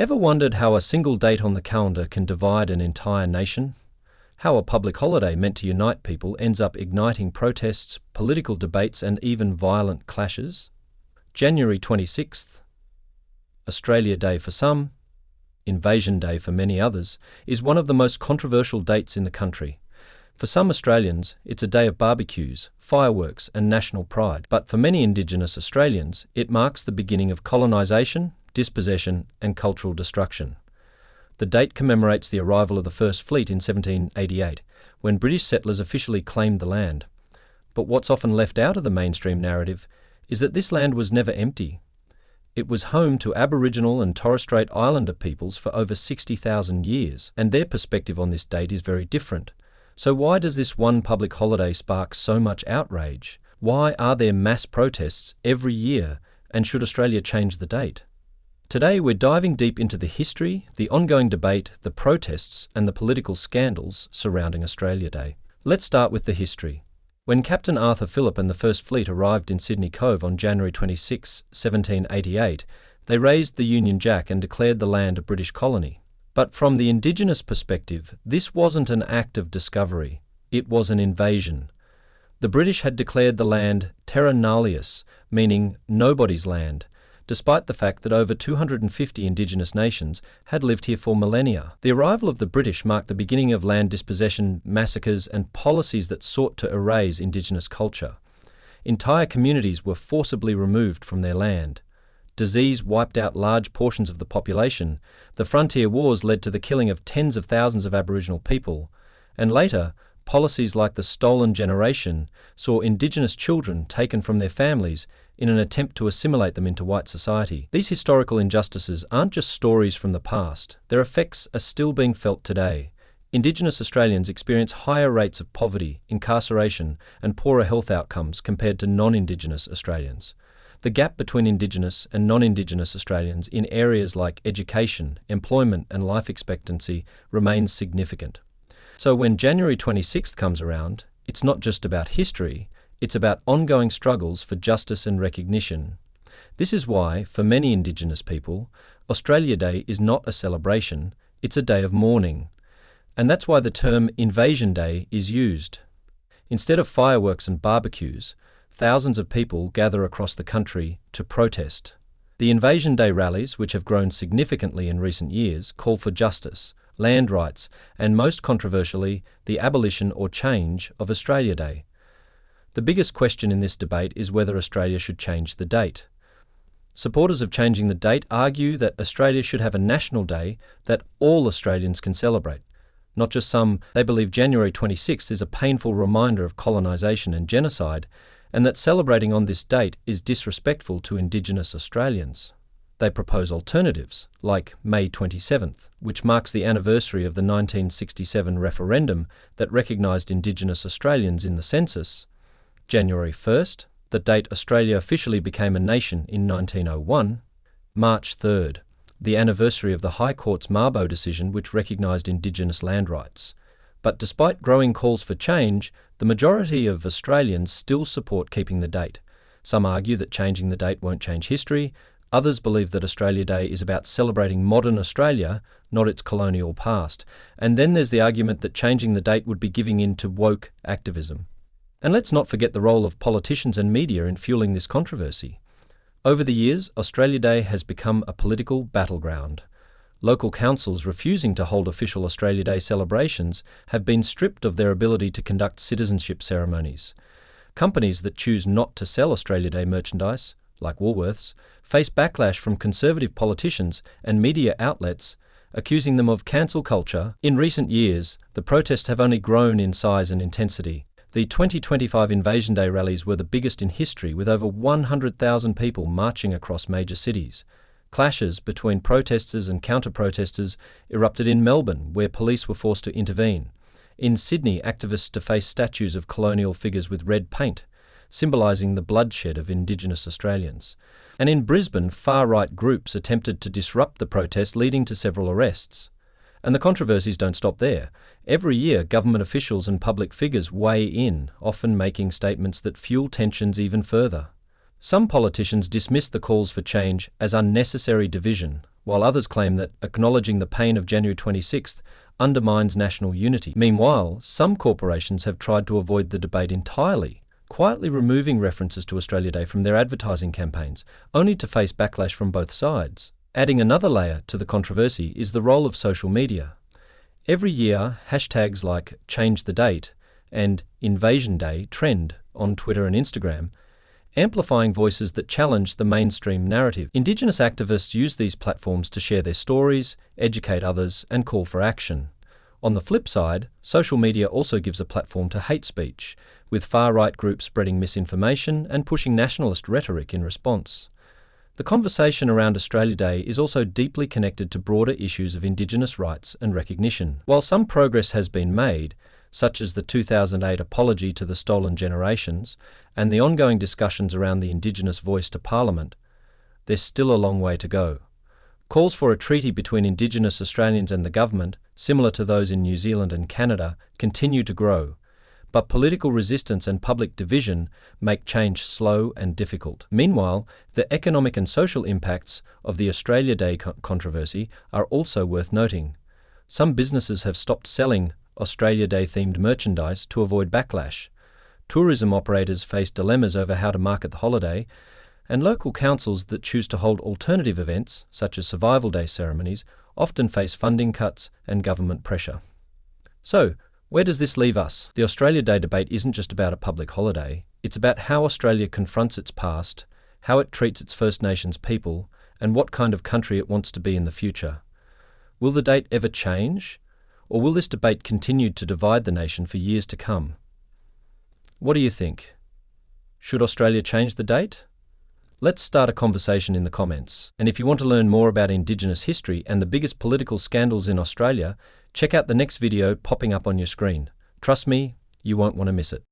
Ever wondered how a single date on the calendar can divide an entire nation? How a public holiday meant to unite people ends up igniting protests, political debates, and even violent clashes? January 26th, Australia Day for some, Invasion Day for many others, is one of the most controversial dates in the country. For some Australians, it's a day of barbecues, fireworks, and national pride. But for many Indigenous Australians, it marks the beginning of colonisation, dispossession, and cultural destruction. The date commemorates the arrival of the First Fleet in 1788, when British settlers officially claimed the land. But what's often left out of the mainstream narrative is that this land was never empty. It was home to Aboriginal and Torres Strait Islander peoples for over 60,000 years, and their perspective on this date is very different. So why does this one public holiday spark so much outrage? Why are there mass protests every year, and should Australia change the date? Today we're diving deep into the history, the ongoing debate, the protests, and the political scandals surrounding Australia Day. Let's start with the history. When Captain Arthur Phillip and the First Fleet arrived in Sydney Cove on January 26, 1788, they raised the Union Jack and declared the land a British colony. But from the Indigenous perspective, this wasn't an act of discovery, it was an invasion. The British had declared the land terra nullius, meaning nobody's land, despite the fact that over 250 Indigenous nations had lived here for millennia. The arrival of the British marked the beginning of land dispossession, massacres, and policies that sought to erase Indigenous culture. Entire communities were forcibly removed from their land. Disease wiped out large portions of the population, the frontier wars led to the killing of tens of thousands of Aboriginal people, and later, policies like the Stolen Generation saw Indigenous children taken from their families in an attempt to assimilate them into white society. These historical injustices aren't just stories from the past, their effects are still being felt today. Indigenous Australians experience higher rates of poverty, incarceration, and poorer health outcomes compared to non-Indigenous Australians. The gap between Indigenous and non-Indigenous Australians in areas like education, employment, and life expectancy remains significant. So when January 26th comes around, it's not just about history, it's about ongoing struggles for justice and recognition. This is why, for many Indigenous people, Australia Day is not a celebration, it's a day of mourning. And that's why the term Invasion Day is used. Instead of fireworks and barbecues, thousands of people gather across the country to protest. The Invasion Day rallies, which have grown significantly in recent years, call for justice, land rights, and most controversially, the abolition or change of Australia Day. The biggest question in this debate is whether Australia should change the date. Supporters of changing the date argue that Australia should have a national day that all Australians can celebrate. Not just some. They believe January 26th is a painful reminder of colonisation and genocide, and that celebrating on this date is disrespectful to Indigenous Australians. They propose alternatives, like May 27th, which marks the anniversary of the 1967 referendum that recognised Indigenous Australians in the census, January 1st, the date Australia officially became a nation in 1901, March 3rd, the anniversary of the High Court's Mabo decision which recognised Indigenous land rights. But despite growing calls for change, the majority of Australians still support keeping the date. Some argue that changing the date won't change history. Others believe that Australia Day is about celebrating modern Australia, not its colonial past. And then there's the argument that changing the date would be giving in to woke activism. And let's not forget the role of politicians and media in fueling this controversy. Over the years, Australia Day has become a political battleground. Local councils refusing to hold official Australia Day celebrations have been stripped of their ability to conduct citizenship ceremonies. Companies that choose not to sell Australia Day merchandise, like Woolworths, face backlash from conservative politicians and media outlets accusing them of cancel culture. In recent years, the protests have only grown in size and intensity. The 2025 Invasion Day rallies were the biggest in history, with over 100,000 people marching across major cities. Clashes between protesters and counter-protesters erupted in Melbourne, where police were forced to intervene. In Sydney, activists defaced statues of colonial figures with red paint, symbolising the bloodshed of Indigenous Australians. And in Brisbane, far-right groups attempted to disrupt the protest, leading to several arrests. And the controversies don't stop there. Every year, government officials and public figures weigh in, often making statements that fuel tensions even further. Some politicians dismiss the calls for change as unnecessary division, while others claim that acknowledging the pain of January 26th undermines national unity. Meanwhile, some corporations have tried to avoid the debate entirely, quietly removing references to Australia Day from their advertising campaigns, only to face backlash from both sides. Adding another layer to the controversy is the role of social media. Every year, hashtags like Change the Date and Invasion Day trend on Twitter and Instagram, amplifying voices that challenge the mainstream narrative. Indigenous activists use these platforms to share their stories, educate others, and call for action. On the flip side, social media also gives a platform to hate speech, with far-right groups spreading misinformation and pushing nationalist rhetoric in response. The conversation around Australia Day is also deeply connected to broader issues of Indigenous rights and recognition. While some progress has been made, such as the 2008 apology to the stolen generations and the ongoing discussions around the Indigenous voice to Parliament, there's still a long way to go. Calls for a treaty between Indigenous Australians and the government, similar to those in New Zealand and Canada, continue to grow, but political resistance and public division make change slow and difficult. Meanwhile, the economic and social impacts of the Australia Day controversy are also worth noting. Some businesses have stopped selling Australia Day-themed merchandise to avoid backlash. Tourism operators face dilemmas over how to market the holiday, and local councils that choose to hold alternative events, such as Survival Day ceremonies, often face funding cuts and government pressure. So, where does this leave us? The Australia Day debate isn't just about a public holiday. It's about how Australia confronts its past, how it treats its First Nations people, and what kind of country it wants to be in the future. Will the date ever change? Or will this debate continue to divide the nation for years to come? What do you think? Should Australia change the date? Let's start a conversation in the comments. And if you want to learn more about Indigenous history and the biggest political scandals in Australia, check out the next video popping up on your screen. Trust me, you won't want to miss it.